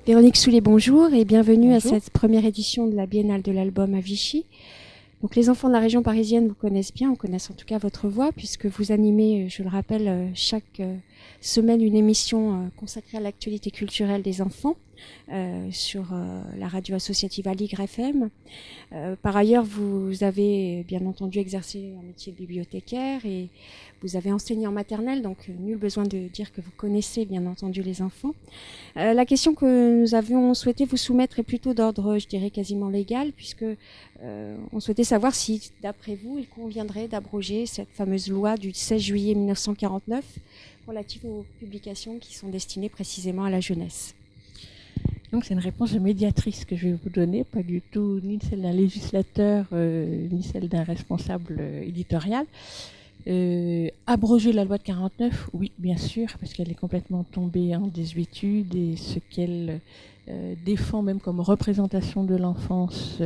Véronique Soulet, bonjour et bienvenue Bonjour. à cette première édition de la Biennale de l'Album à Vichy. Donc les enfants de la région parisienne vous connaissent bien, on connaît en tout cas votre voix puisque vous animez, je le rappelle, chaque semaine une émission consacrée à l'actualité culturelle des enfants sur la radio associative Aligre FM. Par ailleurs, vous avez bien entendu exercé un métier de bibliothécaire et vous avez enseigné en maternelle, donc nul besoin de dire que vous connaissez bien entendu les enfants. La question que nous avions souhaité vous soumettre est plutôt d'ordre, je dirais, quasiment légal, puisque on souhaitait savoir si, d'après vous, il conviendrait d'abroger cette fameuse loi du 16 juillet 1949 relative aux publications qui sont destinées précisément à la jeunesse. Donc c'est une réponse de médiatrice que je vais vous donner, pas du tout ni celle d'un législateur, ni celle d'un responsable éditorial. Abroger la loi de 49, oui, bien sûr, parce qu'elle est complètement tombée en désuétude et ce qu'elle défend même comme représentation de l'enfance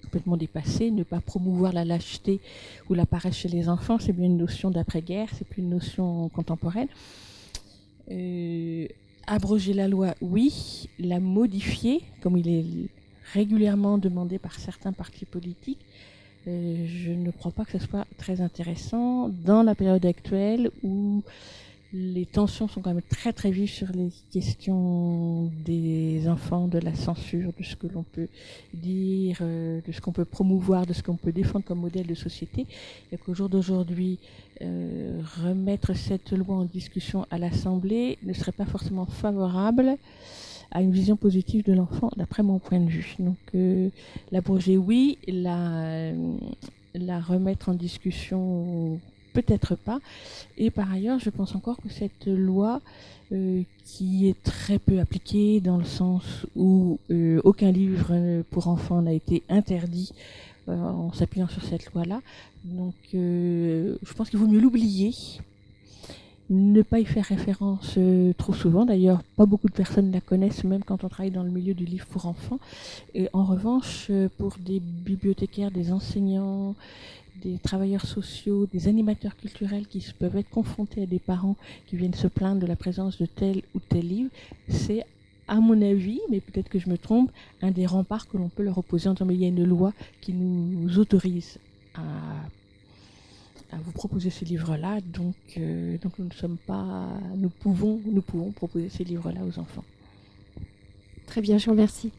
complètement dépassée. Ne pas promouvoir la lâcheté ou la paresse chez les enfants, c'est bien une notion d'après-guerre, c'est plus une notion contemporaine. Abroger la loi, oui. La modifier, comme il est régulièrement demandé par certains partis politiques, je ne crois pas que ce soit très intéressant dans la période actuelle où les tensions sont quand même très très vives sur les questions des enfants, de la censure, de ce que l'on peut dire, de ce qu'on peut promouvoir, de ce qu'on peut défendre comme modèle de société, et qu'au jour d'aujourd'hui, remettre cette loi en discussion à l'Assemblée ne serait pas forcément favorable à une vision positive de l'enfant, d'après mon point de vue. Donc, l'abroger, oui, la remettre en discussion, peut-être pas. Et par ailleurs, je pense encore que cette loi, qui est très peu appliquée, dans le sens où aucun livre pour enfants n'a été interdit en s'appuyant sur cette loi-là. Donc, je pense qu'il vaut mieux l'oublier. Ne pas y faire référence trop souvent. D'ailleurs, pas beaucoup de personnes la connaissent, même quand on travaille dans le milieu du livre pour enfants. Et en revanche, pour des bibliothécaires, des enseignants, des travailleurs sociaux, des animateurs culturels qui peuvent être confrontés à des parents qui viennent se plaindre de la présence de tel ou tel livre, c'est, à mon avis, mais peut-être que je me trompe, un des remparts que l'on peut leur opposer en disant mais il y a une loi qui nous autorise à vous proposer ces livres-là, donc nous pouvons proposer ces livres-là aux enfants. Très bien, je vous remercie.